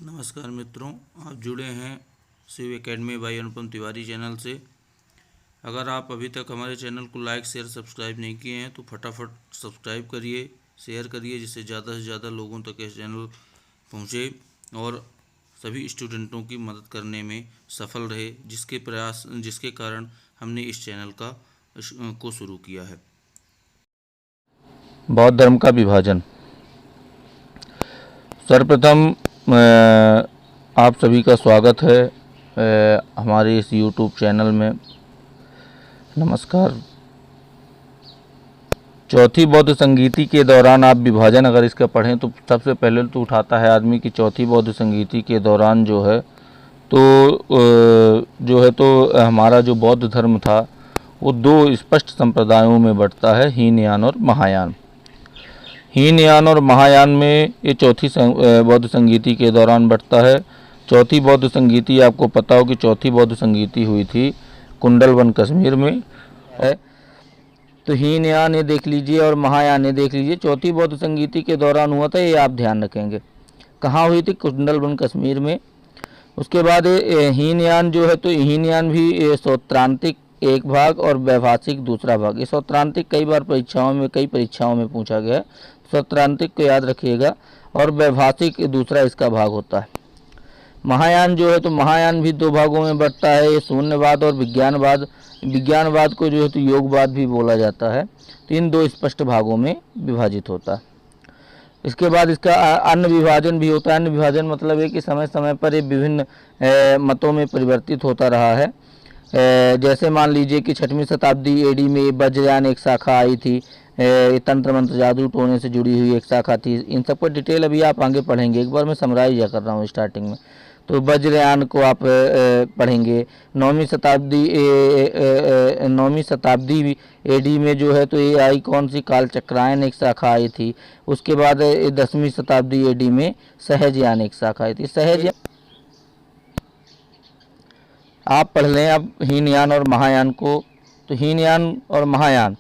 नमस्कार मित्रों, आप जुड़े हैं Shiv academy by Anupam Tiwari channel से। अगर आप अभी तक हमारे चैनल को लाइक शेयर सब्सक्राइब नहीं किए हैं तो फटाफट सब्सक्राइब करिए, शेयर करिए, जिससे ज़्यादा से ज़्यादा लोगों तक ये चैनल पहुँचे और सभी स्टूडेंटों की मदद करने में सफल रहे, जिसके कारण हमने इस चैनल को शुरू किया है। बौद्ध धर्म का विभाजन। सर्वप्रथम आप सभी का स्वागत है हमारे इस YouTube चैनल में। नमस्कार। चौथी बौद्ध संगीति के दौरान आप विभाजन अगर इसका पढ़ें तो सबसे पहले तो उठाता है आदमी की चौथी बौद्ध संगीति के दौरान जो है तो हमारा जो बौद्ध धर्म था वो दो स्पष्ट संप्रदायों में बंटता है, हीनयान और महायान। हीनयान और महायान में ये चौथी बौद्ध संगीति के दौरान बढ़ता है। चौथी बौद्ध संगीति आपको पता हो कि चौथी बौद्ध संगीति हुई थी कुंडलवन कश्मीर में है। तो हीनयान ये देख लीजिए और महायान ये देख लीजिए। चौथी बौद्ध संगीति के दौरान हुआ था, ये आप ध्यान रखेंगे। कहाँ हुई थी? कुंडलवन कश्मीर में। उसके बाद हीनयान जो है तो हीनयान भी सौत्रांतिक एक भाग और वैभाषिक दूसरा भाग। ये सौत्रांतिक कई परीक्षाओं में पूछा गया है। सौत्रांतिक को याद रखिएगा और वैभाषिक दूसरा इसका भाग होता है। महायान जो है तो महायान भी दो भागों में बंटता है, ये शून्यवाद और विज्ञानवाद। विज्ञानवाद को जो है तो योगवाद भी बोला जाता है। तो इन दो स्पष्ट भागों में विभाजित होता है। इसके बाद इसका अन्य विभाजन भी होता है। अन्य विभाजन मतलब है कि समय समय पर ये विभिन्न मतों में परिवर्तित होता रहा है। जैसे मान लीजिए कि 6वीं शताब्दी एडी में वज्रयान एक शाखा आई थी, तंत्र मंत्र जादू टोने से जुड़ी हुई एक शाखा थी। इन सब पर डिटेल अभी आप आगे पढ़ेंगे। एक बार मैं समराइज कर रहा हूँ स्टार्टिंग में। तो वज्रयान को आप पढ़ेंगे। 9वीं शताब्दी एडी में जो है तो ये आई कौन सी? कालचक्रायन एक शाखा आई थी। उसके बाद 10वीं शताब्दी एडी में सहजयान एक शाखा आई थी। सहजयान आप पढ़ लें अब हीनयान और महायान को। तो हीनयान और महायान,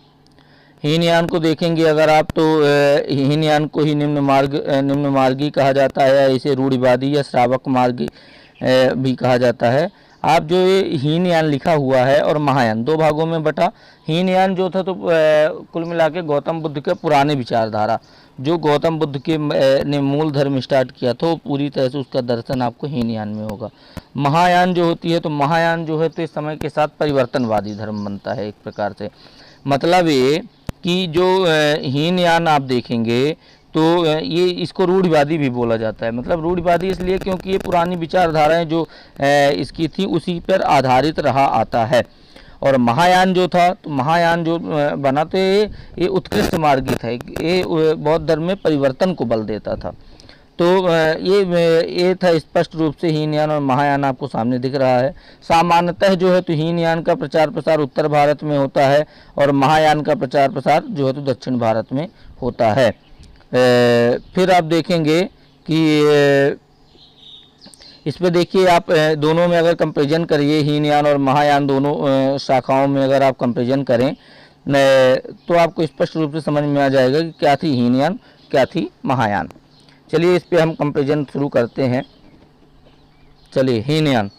हीनयान को देखेंगे अगर आप तो हीनयान को ही निम्न मार्गी कहा जाता है, इसे रूढ़िवादी या श्रावक मार्गी भी कहा जाता है। आप जो ये हीनयान लिखा हुआ है और महायान दो भागों में बटा। हीनयान जो था तो कुल मिला के गौतम बुद्ध के पुराने विचारधारा, जो गौतम बुद्ध के ने मूल धर्म स्टार्ट किया था, वो पूरी तरह से उसका दर्शन आपको हीनयान में होगा। महायान जो होती है तो महायान जो है तो इस समय के साथ परिवर्तनवादी धर्म बनता है एक प्रकार से। मतलब ये कि जो हीनयान आप देखेंगे तो ये इसको रूढ़िवादी भी बोला जाता है। मतलब रूढ़िवादी इसलिए क्योंकि ये पुरानी विचारधाराएं जो इसकी थी उसी पर आधारित रहा आता है। और महायान जो था तो महायान जो बना तो ये उत्कृष्ट मार्गी था, ये बौद्ध धर्म में परिवर्तन को बल देता था। तो ये था स्पष्ट रूप से हीनयान और महायान आपको सामने दिख रहा है। सामान्यतः जो है तो हीनयान का प्रचार प्रसार उत्तर भारत में होता है और महायान का प्रचार प्रसार जो है तो दक्षिण भारत में होता है। फिर आप देखेंगे कि इस पे देखिए आप दोनों में अगर कंपेरिजन करिए, हीनयान और महायान दोनों शाखाओं में अगर आप कंपेरिजन करें तो आपको स्पष्ट रूप से समझ में आ जाएगा कि क्या थी हीनयान, क्या थी महायान। चलिए इस पे हम कंपेरिजन शुरू करते हैं। चलिए हीनयान,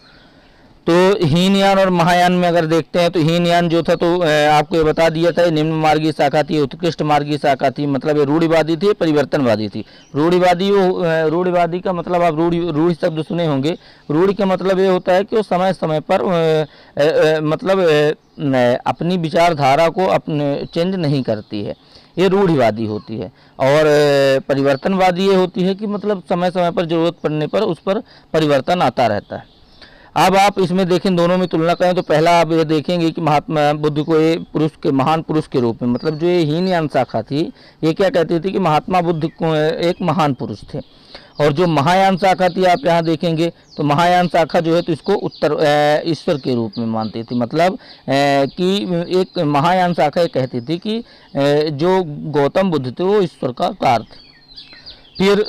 तो हीनयान और महायान में अगर देखते हैं तो हीनयान जो था तो आपको ये बता दिया था, निम्न मार्गी शाखा थी, उत्कृष्ट मार्गी शाखा थी। मतलब ये रूढ़िवादी थी, परिवर्तनवादी थी। रूढ़िवादी का मतलब आप रूढ़ि शब्द सुने होंगे। रूढ़ि का मतलब ये होता है कि वो समय समय पर अपनी विचारधारा को अपने चेंज नहीं करती है, ये रूढ़िवादी होती है। और परिवर्तनवादी ये होती है कि मतलब समय समय पर जरूरत पड़ने पर उस पर परिवर्तन आता रहता है। अब आप इसमें देखें, दोनों में तुलना करें तो पहला आप ये देखेंगे कि महात्मा बुद्ध को ये पुरुष के महान पुरुष के रूप में, मतलब जो ये हीनयान शाखा थी ये क्या कहती थी कि महात्मा बुद्ध को एक महान पुरुष थे। और जो महायान शाखा थी आप यहाँ देखेंगे तो महायान शाखा जो है तो इसको उत्तर ईश्वर के रूप में मानती थी। मतलब कि एक महायान शाखा ये कहती थी कि जो गौतम बुद्ध थे वो ईश्वर का अवतार थे। फिर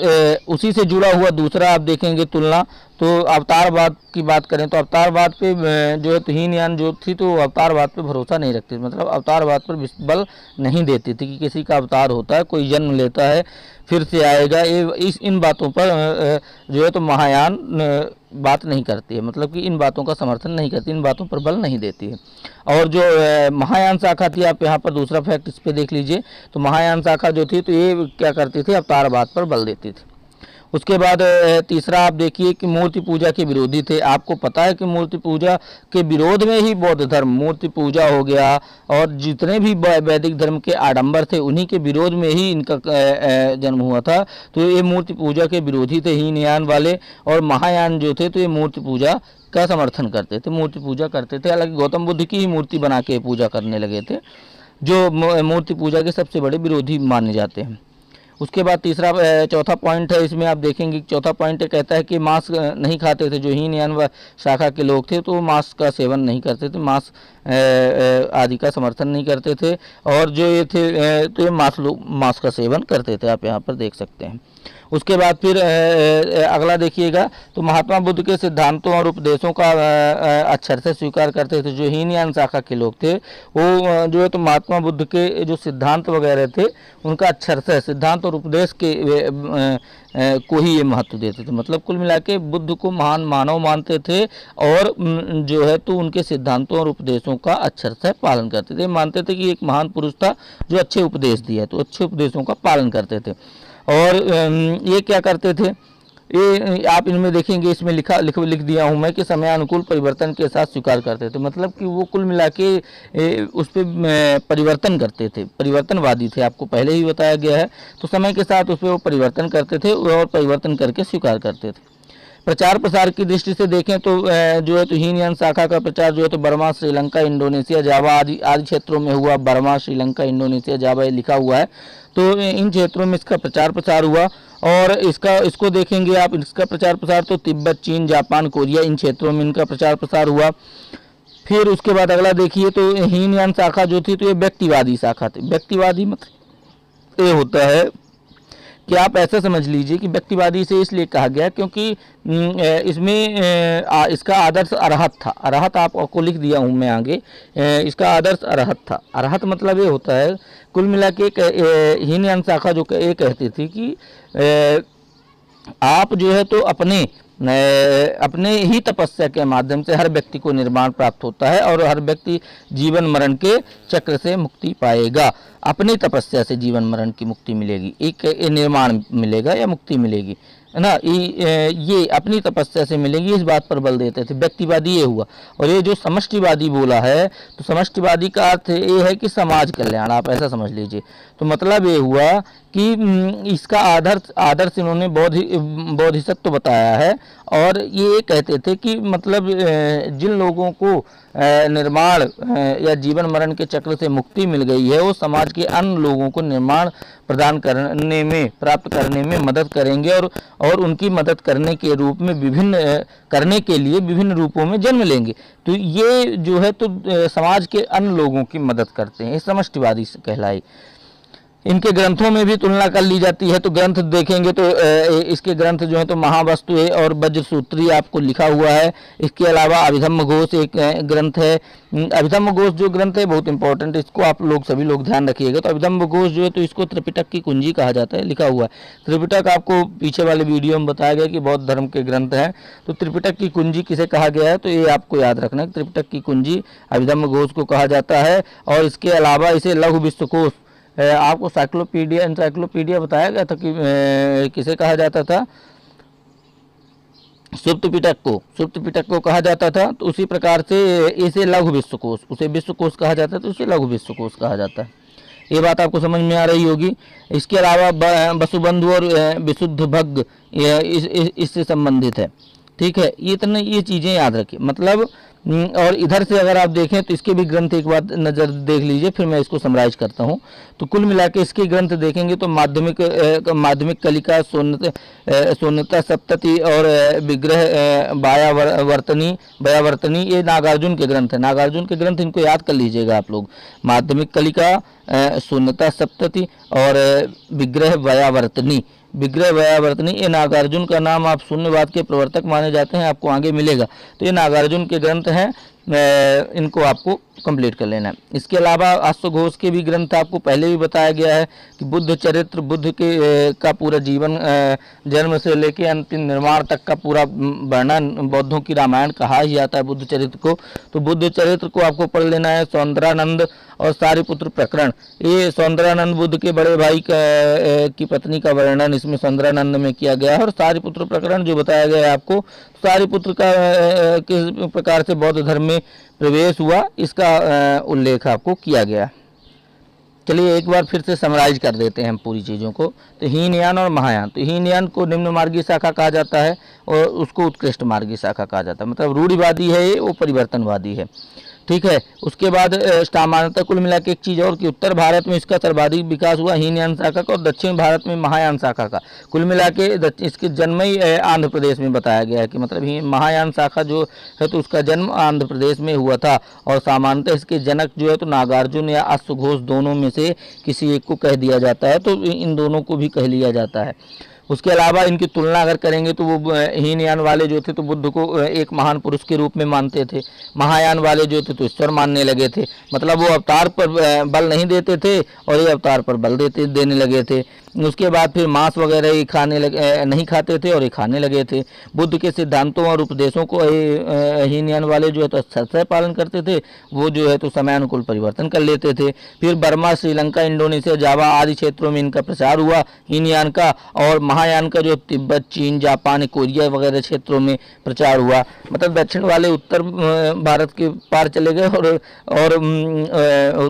उसी से जुड़ा हुआ दूसरा आप देखेंगे तुलना, तो अवतारवाद की बात करें तो अवतारवाद पे जो है तो हीनयान जो थी तो अवतारवाद पे भरोसा नहीं रखती, मतलब अवतारवाद पर बल नहीं देती थी कि किसी का अवतार होता है, कोई जन्म लेता है, फिर से आएगा, ये इन बातों पर जो है तो महायान बात नहीं करती है, मतलब कि इन बातों का समर्थन नहीं करती, इन बातों पर बल नहीं देती है। और जो महायान शाखा थी, आप यहाँ पर दूसरा फैक्ट इस पर देख लीजिए, तो महायान शाखा जो थी तो ये क्या करती थी, अवतारवाद पर बल देती थी। उसके बाद तीसरा आप देखिए कि मूर्ति पूजा के विरोधी थे। आपको पता है कि मूर्ति पूजा के विरोध में ही बौद्ध धर्म, मूर्ति पूजा हो गया और जितने भी वैदिक धर्म के आडंबर थे उन्हीं के विरोध में ही इनका जन्म हुआ था। तो ये मूर्ति पूजा के विरोधी थे हीनयान वाले, और महायान जो थे तो ये मूर्ति पूजा का समर्थन करते थे, मूर्ति पूजा करते थे। हालांकि गौतम बुद्ध की ही मूर्ति बना के पूजा करने लगे थे, जो मूर्ति पूजा के सबसे बड़े विरोधी माने जाते हैं। उसके बाद चौथा पॉइंट है, इसमें आप देखेंगे चौथा पॉइंट कहता है कि मांस नहीं खाते थे। जो हीनयान शाखा के लोग थे तो मांस का सेवन नहीं करते थे, मांस आदि का समर्थन नहीं करते थे, और जो ये थे तो ये मांस का सेवन करते थे, आप यहाँ पर देख सकते हैं। उसके बाद फिर अगला देखिएगा, तो महात्मा बुद्ध के सिद्धांतों और उपदेशों का अक्षर से स्वीकार करते थे। जो हीनयान शाखा के लोग थे वो जो है तो महात्मा बुद्ध के जो सिद्धांत वगैरह थे उनका अक्षर से, सिद्धांत और उपदेश के को ही ये महत्व देते थे। मतलब कुल मिला के बुद्ध को महान मानव मानते थे, और जो है तो उनके सिद्धांतों और उपदेशों का अक्षर से पालन करते थे। मानते थे कि एक महान पुरुष था जो अच्छे उपदेश दिया, तो अच्छे उपदेशों का पालन करते थे। और ये क्या करते थे, ये आप इनमें देखेंगे, इसमें लिख दिया हूँ मैं कि समयानुकूल परिवर्तन के साथ स्वीकार करते थे। मतलब कि वो कुल मिला के उस पर परिवर्तन करते थे, परिवर्तनवादी थे, आपको पहले ही बताया गया है। तो समय के साथ उस पर वो परिवर्तन करते थे और परिवर्तन करके स्वीकार करते थे। प्रचार प्रसार की दृष्टि से देखें तो जो है तो हीनयान शाखा का प्रचार जो है तो बर्मा, श्रीलंका, इंडोनेशिया, जावा आदि क्षेत्रों में हुआ। बर्मा, श्रीलंका, इंडोनेशिया, जावा लिखा हुआ है, तो इन क्षेत्रों में इसका प्रचार प्रसार हुआ। और इसको देखेंगे आप, इसका प्रचार प्रसार तो तिब्बत, चीन, जापान, कोरिया, इन क्षेत्रों में इनका प्रचार प्रसार हुआ। फिर उसके बाद अगला देखिए, तो हीनयान शाखा जो थी तो ये व्यक्तिवादी शाखा थी। व्यक्तिवादी मतलब ये होता है कि आप ऐसा समझ लीजिए कि व्यक्तिवादी से इसलिए कहा गया क्योंकि इसमें इसका आदर्श अरहत था। अरहत आपको लिख दिया हूँ मैं आगे, इसका आदर्श अरहत था। अरहत मतलब ये होता है, कुल मिला के हीनयान शाखा जो ये कहती थी कि आप जो है तो अपने ही तपस्या के माध्यम से हर व्यक्ति को निर्माण प्राप्त होता है, और हर व्यक्ति जीवन मरण के चक्र से मुक्ति पाएगा। अपनी तपस्या से जीवन मरण की मुक्ति मिलेगी, एक निर्माण मिलेगा या मुक्ति मिलेगी, है ना। ये अपनी तपस्या से मिलेगी, इस बात पर बल देते थे। व्यक्तिवादी ये हुआ। और ये जो समष्टिवादी बोला है, तो समष्टिवादी का अर्थ ये है कि समाज कल्याण, आप ऐसा समझ लीजिए। तो मतलब ये हुआ कि इसका आदर्श इन्होंने बोधिसत्व बताया है, और ये कहते थे कि मतलब जिन लोगों को निर्माण या जीवन मरण के चक्र से मुक्ति मिल गई है, वो समाज के अन्य लोगों को निर्माण प्रदान करने में, प्राप्त करने में मदद करेंगे, और उनकी मदद करने के रूप में करने के लिए विभिन्न रूपों में जन्म लेंगे। तो ये जो है तो समाज के अन्य लोगों की मदद करते हैं, ये समष्टिवादी कहलाई। इनके ग्रंथों में भी तुलना कर ली जाती है। तो ग्रंथ देखेंगे तो इसके ग्रंथ जो है तो महावस्तु है और वज्रसूत्री आपको लिखा हुआ है। इसके अलावा अभिधम्म घोष एक ग्रंथ है। अभिधम्म घोष जो ग्रंथ है बहुत इंपॉर्टेंट, इसको आप लोग सभी लोग ध्यान रखिएगा। तो अभिधम्म घोष जो है तो इसको त्रिपिटक की कुंजी कहा जाता है, लिखा हुआ है। त्रिपिटक आपको पीछे वाले वीडियो में बताया गया कि बौद्ध धर्म के ग्रंथ हैं। तो त्रिपिटक की कुंजी किसे कहा गया है, तो ये आपको याद रखना है। त्रिपिटक की कुंजी अभिधम्म घोष को कहा जाता है। और इसके अलावा इसे लघु विश्वकोश, आपको एनसाइक्लोपीडिया बताया गया था कि किसे कहा जाता था, सुप्त पिटक को कहा जाता था। तो उसी प्रकार से इसे लघु विश्वकोश, उसे विश्वकोश कहा जाता है, तो उसे लघु विश्वकोश कहा जाता है। ये बात आपको समझ में आ रही होगी। इसके अलावा वसुबंधु और विशुद्ध भग इससे संबंधित है, ठीक है। ये चीज़ें याद रखिए। मतलब और इधर से अगर आप देखें तो इसके भी ग्रंथ एक बार नज़र देख लीजिए, फिर मैं इसको समराइज करता हूँ। तो कुल मिला के इसके ग्रंथ देखेंगे तो माध्यमिक कलिका, सोनता सप्तति और विग्रह बयावर्तनी, ये नागार्जुन के ग्रंथ है। नागार्जुन के ग्रंथ इनको याद कर लीजिएगा आप लोग। माध्यमिक कलिका, सोनता सप्तति और विग्रह बयावर्तनी, ये नागार्जुन का नाम आप शून्यवाद के प्रवर्तक माने जाते हैं, आपको आगे मिलेगा। तो ये नागार्जुन के ग्रंथ हैं, इनको आपको कंप्लीट कर लेना है। इसके अलावा अश्वघोष के भी ग्रंथ आपको पहले भी बताया गया है कि बुद्ध चरित्र, बुद्ध के का पूरा जीवन, जन्म से लेके अंतिम निर्माण तक का पूरा वर्णन, बौद्धों की रामायण कहा ही जाता है बुद्ध चरित्र को। तो बुद्ध चरित्र को आपको पढ़ लेना है। सौंदरानंद और सारिपुत्र प्रकरण, ये सौंदरानंद बुद्ध के बड़े भाई की पत्नी का वर्णन इसमें सौंदरानंद में किया गया है। और सारिपुत्र प्रकरण जो बताया गया है आपको, सारिपुत्र का किस प्रकार से बौद्ध धर्म में प्रवेश हुआ, इसका उल्लेख आपको किया गया। चलिए एक बार फिर से समराइज कर देते हैं हम पूरी चीज़ों को। तो हीनयान और महायान, तो हीनयान को निम्न मार्गी शाखा कहा जाता है और उसको उत्कृष्ट मार्गी शाखा कहा जाता है। मतलब रूढ़िवादी है ये, वो परिवर्तनवादी है, ठीक है। उसके बाद सामान्यतः कुल मिला के एक चीज़ और कि उत्तर भारत में इसका सर्वाधिक विकास हुआ हीनयान शाखा का, और दक्षिण भारत में महायान शाखा का। कुल मिला के इसके जन्म ही आंध्र प्रदेश में बताया गया है कि मतलब महायान शाखा जो है तो उसका जन्म आंध्र प्रदेश में हुआ था। और सामान्यतः इसके जनक जो है तो नागार्जुन या अश्वघोष दोनों में से किसी एक को कह दिया जाता है, तो इन दोनों को भी कह लिया जाता है। उसके अलावा इनकी तुलना अगर करेंगे तो वो हीनयान वाले जो थे तो बुद्ध को एक महान पुरुष के रूप में मानते थे, महायान वाले जो थे तो ईश्वर मानने लगे थे। मतलब वो अवतार पर बल नहीं देते थे और ये अवतार पर बल देने लगे थे। उसके बाद फिर मांस वगैरह ये नहीं खाते थे और ये खाने लगे थे। बुद्ध के सिद्धांतों और उपदेशों को हीनयान वाले जो है तो अच्छे से पालन करते थे, वो जो है तो समयानुकूल परिवर्तन कर लेते थे। फिर बर्मा, श्रीलंका, इंडोनेशिया, जावा आदि क्षेत्रों में इनका प्रचार हुआ हीनयान का, और महायान का जो तिब्बत, चीन, जापान, कोरिया वगैरह क्षेत्रों में प्रचार हुआ। मतलब दक्षिण वाले उत्तर भारत के पार चले गए और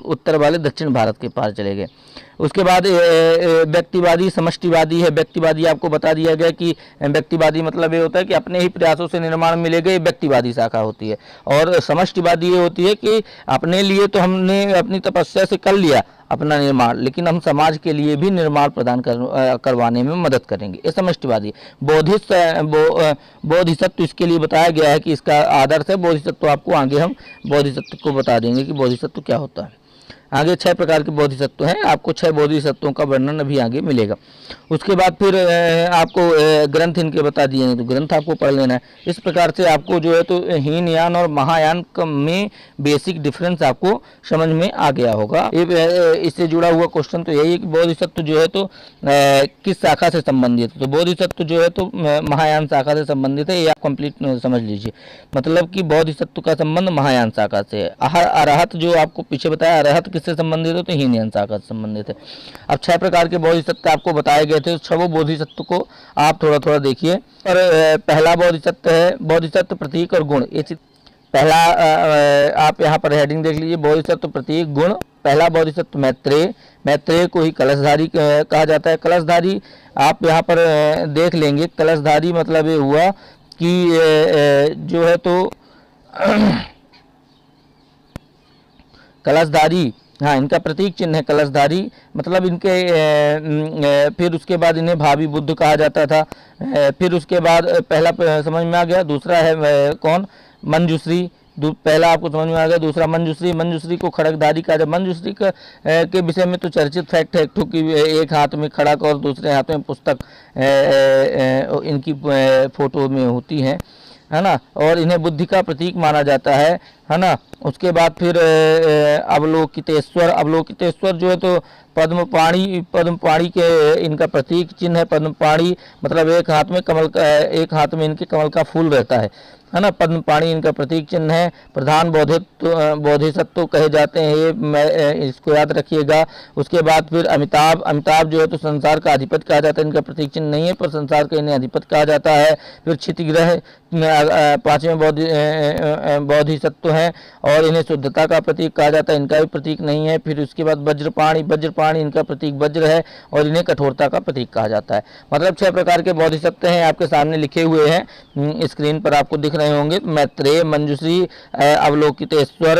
उत्तर वाले दक्षिण भारत के पार चले गए। उसके बाद व्यक्तिवादी, समष्टिवादी है। व्यक्तिवादी आपको बता दिया गया कि व्यक्तिवादी मतलब ये होता है कि अपने ही प्रयासों से निर्माण मिलेगा, ये व्यक्तिवादी शाखा होती है। और समष्टिवादी ये होती है कि अपने लिए तो हमने अपनी तपस्या से कर लिया अपना निर्माण, लेकिन हम समाज के लिए भी निर्माण प्रदान करवाने में मदद करेंगे, ये समष्टिवादी। बोधिसत्व इसके लिए बताया गया है कि इसका आदर्श है बोधिसत्व। आपको आगे हम बोधिसत्व को बता देंगे कि बोधिसत्व क्या होता है। आगे 6 प्रकार के बोधिसत्व हैं, आपको 6 बोधिसत्वों का वर्णन अभी आगे मिलेगा। उसके बाद फिर आपको ग्रंथ इनके बता दिए हैं, तो ग्रंथ आपको पढ़ लेना है। इस प्रकार से आपको जो है तो हीनयान और महायान में बेसिक डिफरेंस आपको समझ में आ गया होगा। इससे जुड़ा हुआ क्वेश्चन तो यही है कि बोधिसत्व जो है तो किस शाखा से संबंधित है। तो बोधिसत्व जो है तो महायान शाखा से संबंधित है, ये आप कंप्लीट समझ लीजिए। मतलब कि बोधिसत्व का संबंध महायान शाखा से है। अरहत जो आपको पीछे बताया, अरहत किससे संबंधित है तो हीनयान शाखा से संबंधित है। अब 6 प्रकार के बोधिसत्व आपको बताए गए थे, 6 बोधिसत्व को आप थोड़ा थोड़ा देखिए। और पहला बोधिसत्व है बोधिसत्व प्रतीक और गुण। ये पहला आप यहाँ पर हेडिंग देख लीजिए, बोधिसत्व प्रतीक गुण। पहला बोधिसत्व मैत्रेय, मैत्रेय को ही कलशधारी कहा जाता है। कलशधारी आप यहाँ पर देख लेंगे, कलशधारी मतलब ये हुआ कि जो है तो कलशधारी, हाँ इनका प्रतीक चिन्ह है कलशधारी। मतलब इनके फिर उसके बाद इन्हें भावी बुद्ध कहा जाता था। फिर उसके बाद पहला समझ में आ गया। दूसरा है कौन, मंजूश्री। पहला आपको समझ में आ गया। दूसरा मंजूश्री, मंजूश्री को खड़गधारी कहा जाता है। मंजूश्री के विषय में तो चर्चित फैक्ट है कि एक हाथ में खड़ग और दूसरे हाथ में पुस्तक इनकी फोटो में होती है ना, और इन्हें बुद्धि का प्रतीक माना जाता है ना। उसके बाद फिर अवलोकितेश्वर, अवलोकितेश्वर जो है तो पद्मपाणि के इनका प्रतीक चिन्ह है। पद्मपाणि मतलब एक हाथ में कमल का, एक हाथ में इनके कमल का फूल रहता है ना। पद्मपाणि इनका प्रतीक चिन्ह है। प्रधान बोधिसत्व कहे जाते हैं, ये इसको याद रखिएगा। उसके बाद फिर अमिताभ, अमिताभ जो है तो संसार का अधिपति कहा जाता है। इनका प्रतीक चिन्ह नहीं है पर संसार का इन्हें अधिपति कहा जाता है। फिर क्षितिग्रह 5वें बोधिसत्व हैं और इन्हें शुद्धता का प्रतीक कहा जाता है, इनका भी प्रतीक नहीं है। फिर उसके बाद वज्रपाणि, वज्रपाणि इनका प्रतीक वज्र है और इन्हें कठोरता का प्रतीक कहा जाता है। मतलब 6 प्रकार के बोधिसत्व हैं, आपके सामने लिखे हुए हैं, स्क्रीन पर आपको दिख रहे होंगे। मैत्रेय, मंजूश्री, अवलोकितेश्वर,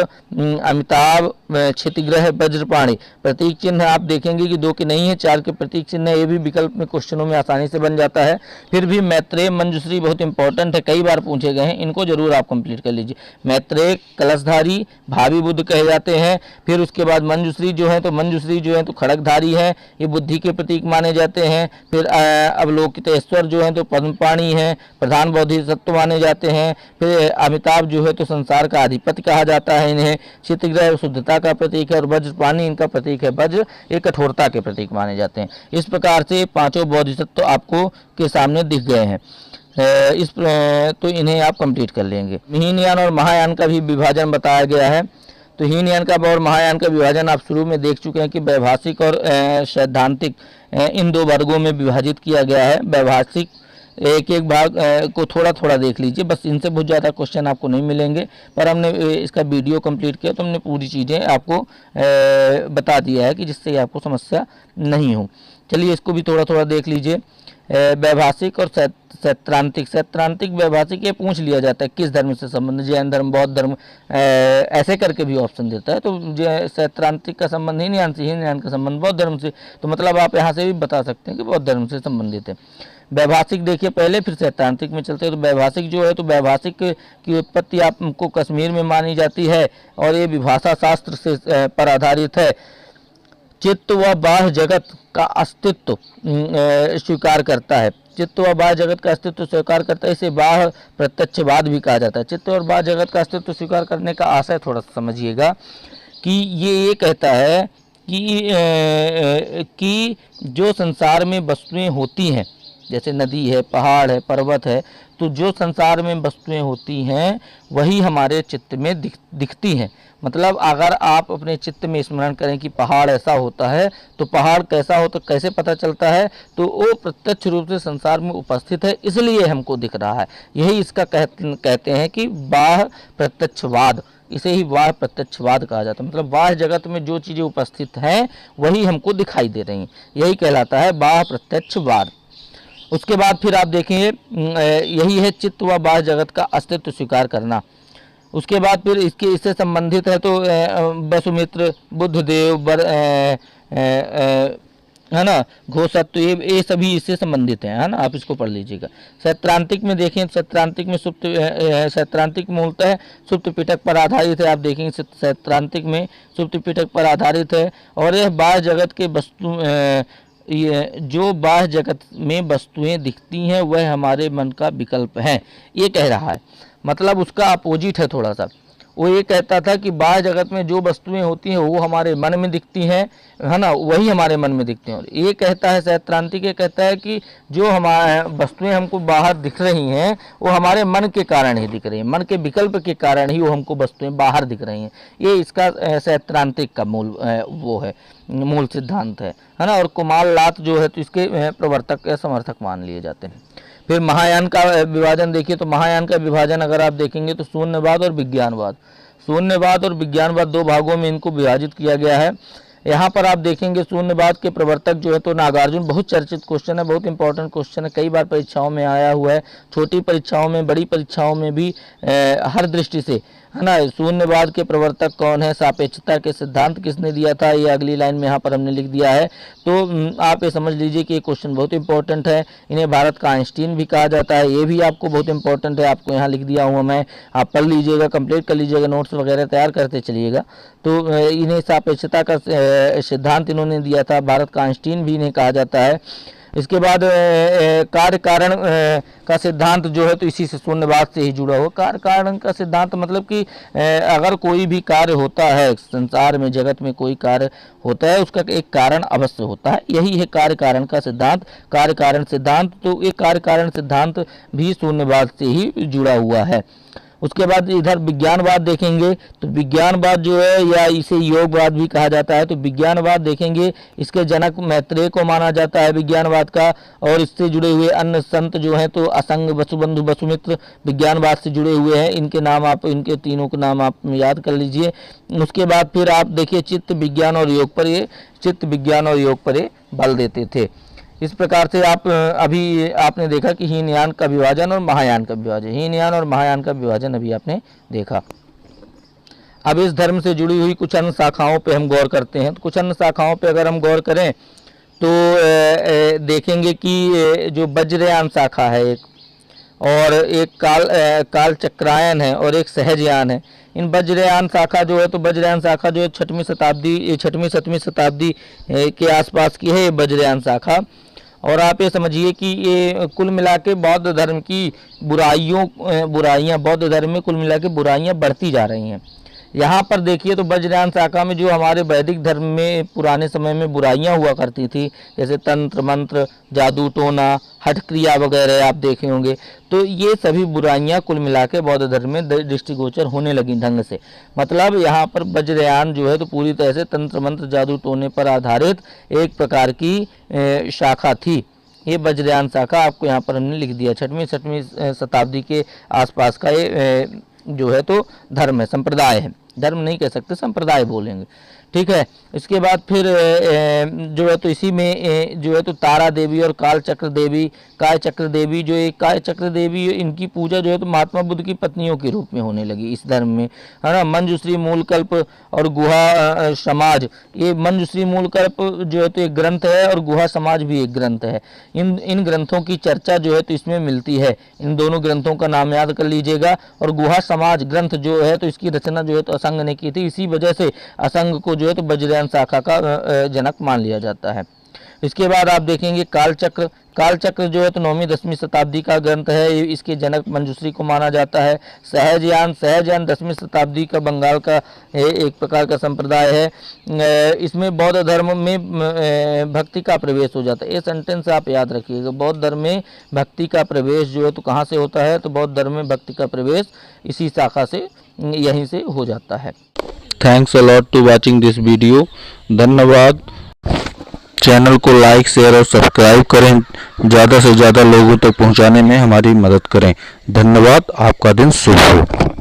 अमिताभ, क्षितिग्रह, वज्रपाणि। प्रतीक चिन्ह आप देखेंगे कि 2 के नहीं है, 4 के प्रतीक चिन्ह है। ये भी विकल्प में क्वेश्चनों में आसानी से बन जाता है। फिर भी मैत्रेय, मंजूश्री बहुत इंपॉर्टेंट है, कई बार पूछे गए हैं, इनको जरूर आप कंप्लीट कर लीजिए। मैत्रेय कलशधारी, भावी बुद्ध कहे जाते हैं। फिर उसके बाद मंजूश्री जो है, तो मंजूश्री जो है तो खड़गधारी है, ये बुद्धि के प्रतीक माने जाते हैं। फिर अवलोकितेश्वर जो है तो पद्मपाणि है, प्रधान बोधिसत्व माने जाते हैं। फिर अमिताभ जो है तो संसार का अधिपति कहा जाता है इन्हें। शीतग्रह शुद्धता का प्रतीक है और वज्रपाणि इनका प्रतीक है। वज्र ये कठोरता के प्रतीक माने जाते हैं। इस प्रकार से पांचों बोधिसत्व आपको के सामने दिख गए हैं। तो इन्हें आप कंप्लीट कर लेंगे। हीनयान और महायान का भी विभाजन बताया गया है। तो हीनयान का और महायान का विभाजन आप शुरू में देख चुके हैं कि वैभाषिक और सैद्धांतिक इन दो वर्गों में विभाजित किया गया है। वैभाषिक एक एक भाग को थोड़ा थोड़ा देख लीजिए, बस इनसे बहुत ज़्यादा क्वेश्चन आपको नहीं मिलेंगे, पर हमने इसका वीडियो कंप्लीट किया तो हमने पूरी चीज़ें आपको बता दिया है कि जिससे आपको समस्या नहीं हो। चलिए इसको भी थोड़ा थोड़ा देख लीजिए। वैभाषिक और सैद्धांतिक। सैद्धांतिक वैभाषिक ये पूछ लिया जाता है किस धर्म से संबंध, जैन धर्म, बौद्ध धर्म, ऐसे करके भी ऑप्शन देता है। तो सैद्धांतिक का संबंध हीनयान से, हीनयान का संबंध बौद्ध धर्म से, तो मतलब आप यहाँ से भी बता सकते हैं कि बौद्ध धर्म से संबंधित है। वैभाषिक देखिए पहले, फिर सैद्धांतिक में चलते हैं। तो वैभाषिक जो है तो वैभाषिक की उत्पत्ति आपको कश्मीर में मानी जाती है और ये विभाषा शास्त्र से पर आधारित है। चित्त व बाह्य जगत का अस्तित्व स्वीकार करता है। चित्त व बाह्य जगत का अस्तित्व स्वीकार करता है, इसे बाह्य प्रत्यक्षवाद भी कहा जाता है। चित्त और बाह्य जगत का अस्तित्व स्वीकार करने का आशय थोड़ा सा समझिएगा कि ये कहता है कि जो संसार में वस्तुएं होती हैं, जैसे नदी है, पहाड़ है, पर्वत है, तो जो संसार में वस्तुएं होती हैं वही हमारे चित्त में दिखती हैं। मतलब अगर आप अपने चित्त में स्मरण करें कि पहाड़ ऐसा होता है, तो पहाड़ कैसा हो तो कैसे पता चलता है, तो वो प्रत्यक्ष रूप से संसार में उपस्थित है, इसलिए हमको दिख रहा है। यही इसका कहते हैं कि बाह्य प्रत्यक्षवाद, इसे ही बाह्य प्रत्यक्षवाद कहा जाता है। मतलब बाह्य जगत में जो चीज़ें उपस्थित हैं वही हमको दिखाई दे रही हैं, यही कहलाता है बाह्य प्रत्यक्षवाद। उसके बाद फिर आप देखेंगे यही है चित्त व बाह्य जगत का अस्तित्व स्वीकार करना। उसके बाद फिर इससे संबंधित है तो वसुमित्र, बुद्धदेव, है ना, घोषत्व, ये सभी इससे संबंधित हैं, है ना, आप इसको पढ़ लीजिएगा। सैद्धांतिक में देखें, सैद्धांतिक में सैद्धांतिक मूलतः सुप्त पिटक पर आधारित है। आप देखेंगे सैद्धांतिक में सुप्त पिटक पर आधारित है और यह बाह्य जगत के वस्तु जो बाह्य जगत में वस्तुएं दिखती हैं वह हमारे मन का विकल्प है, ये कह रहा है। मतलब उसका अपोजिट है थोड़ा सा। वो ये कहता था कि बाह्य जगत में जो वस्तुएं होती हैं वो हमारे मन में दिखती हैं, है ना, वही हमारे मन में दिखती हैं। और ये कहता है सैद्धांतिक, ये कहता है कि जो हमारे वस्तुएं हमको बाहर दिख रही हैं वो हमारे मन के कारण ही दिख रही हैं, मन के विकल्प के कारण ही वो हमको वस्तुएं बाहर दिख रही हैं। ये इसका सैद्धांतिक का मूल वो है, मूल सिद्धांत है ना। और कुमारनाथ जो है तो इसके प्रवर्तक या समर्थक मान लिए जाते हैं। फिर महायान का विभाजन देखिए। तो महायान का विभाजन अगर आप देखेंगे तो शून्यवाद और विज्ञानवाद, शून्यवाद और विज्ञानवाद दो भागों में इनको विभाजित किया गया है। यहाँ पर आप देखेंगे शून्यवाद के प्रवर्तक जो है तो नागार्जुन, बहुत चर्चित क्वेश्चन है, बहुत इंपॉर्टेंट क्वेश्चन है, कई बार परीक्षाओं में आया हुआ है, छोटी परीक्षाओं में, बड़ी परीक्षाओं में भी हर दृष्टि से, है ना। शून्यवाद के प्रवर्तक कौन है, सापेक्षता के सिद्धांत किसने दिया था, ये अगली लाइन में यहाँ पर हमने लिख दिया है। तो आप ये समझ लीजिए कि ये क्वेश्चन बहुत इंपॉर्टेंट है। इन्हें भारत का आइंस्टीन भी कहा जाता है, ये भी आपको बहुत इंपॉर्टेंट है, आपको यहाँ लिख दिया हूँ मैं, आप पढ़ लीजिएगा, कंप्लीट कर लीजिएगा, नोट्स वगैरह तैयार करते चलिएगा। तो इन्हें सापेक्षता का सिद्धांत इन्होंने दिया था, भारत का आइंस्टीन भी इन्हें कहा जाता है। इसके बाद कार्य कारण का सिद्धांत जो है तो इसी से शून्यवाद से ही जुड़ा हुआ। कार्य कारण का सिद्धांत मतलब कि अगर कोई भी कार्य होता है संसार में, जगत में कोई कार्य होता है उसका एक कारण अवश्य होता है, यही है कार्य कारण का सिद्धांत, कार्य कारण सिद्धांत। तो ये कार्य कारण सिद्धांत भी शून्यवाद से ही जुड़ा हुआ है। उसके बाद इधर विज्ञानवाद देखेंगे तो विज्ञानवाद जो है या इसे योगवाद भी कहा जाता है। तो विज्ञानवाद देखेंगे, इसके जनक मैत्रेय को माना जाता है विज्ञानवाद का, और इससे जुड़े हुए अन्य संत जो हैं तो असंग, वसुबंधु, वसुमित्र विज्ञानवाद से जुड़े हुए हैं। इनके नाम आप, इनके तीनों के नाम आप याद कर लीजिए। उसके बाद फिर आप देखिए चित्त विज्ञान और योग पर, ये चित्त विज्ञान और योग पर ये बल देते थे। इस प्रकार से आप अभी आपने देखा कि हीनयान का विभाजन और महायान का विभाजन, हीनयान और महायान का विभाजन अभी आपने देखा। अब इस धर्म से जुड़ी हुई कुछ अन्य शाखाओं पे हम गौर करते हैं। तो कुछ अन्य शाखाओं पे अगर हम गौर करें तो देखेंगे कि जो वज्रयान शाखा है एक, और एक काल चक्रायन है और एक सहजयान है। इन वज्रयान शाखा जो है, तो वज्रयान शाखा जो है 6वीं 7वीं शताब्दी के आसपास की है ये वज्रयान शाखा। और आप ये समझिए कि ये कुल मिला के बौद्ध धर्म की बुराइयां बौद्ध धर्म में कुल मिला के बुराइयाँ बढ़ती जा रही हैं। यहाँ पर देखिए तो वज्रयान शाखा में जो हमारे वैदिक धर्म में पुराने समय में बुराइयां हुआ करती थी, जैसे तंत्र मंत्र, जादू टोना, हठ क्रिया वगैरह आप देखे होंगे, तो ये सभी बुराइयां कुल मिला के बौद्ध धर्म में दृष्टिगोचर होने लगी ढंग से। मतलब यहाँ पर वज्रयान जो है तो पूरी तरह से तंत्र मंत्र जादू टोने पर आधारित एक प्रकार की शाखा थी। ये वज्रयान शाखा आपको यहाँ पर हमने लिख दिया। 6वीं शताब्दी के आसपास का ये जो है तो धर्म है, संप्रदाय है, धर्म नहीं कह सकते, संप्रदाय बोलेंगे, ठीक है। इसके बाद फिर जो है तो इसी में जो है तो तारा देवी और काल चक्र देवी जो एक काय चक्र देवी, इनकी पूजा जो है तो महात्मा बुद्ध की पत्नियों के रूप में होने लगी इस धर्म में, है ना। मंजुश्री मूलकल्प और गुहा समाज, ये मंजुश्री मूलकल्प जो है तो एक ग्रंथ है और गुहा समाज भी एक ग्रंथ है। इन ग्रंथों की चर्चा जो है तो इसमें मिलती है। इन दोनों ग्रंथों का नाम याद कर लीजिएगा। और गुहा समाज ग्रंथ जो है तो इसकी रचना जो है तो असंग ने की थी, इसी वजह से असंग को जो है तो वज्रयान शाखा का जनक मान लिया जाता है। इसके बाद आप देखेंगे काल चक्र जो है तो 9वीं 10वीं शताब्दी का ग्रंथ है, इसके जनक मंजुश्री को माना जाता है। सहजयान 10वीं शताब्दी का बंगाल का एक प्रकार का संप्रदाय है। इसमें बौद्ध धर्म में भक्ति का प्रवेश हो जाता है। ये सेंटेंस आप याद रखिएगा, बौद्ध धर्म में भक्ति का प्रवेश जो है तो कहाँ से होता है, तो बौद्ध धर्म में भक्ति का प्रवेश इसी शाखा से, यहीं से हो जाता है। Thanks a lot to watching this video. धन्यवाद। चैनल को लाइक शेयर और सब्सक्राइब करें, ज़्यादा से ज़्यादा लोगों तक पहुंचाने में हमारी मदद करें। धन्यवाद। आपका दिन शुभ हो।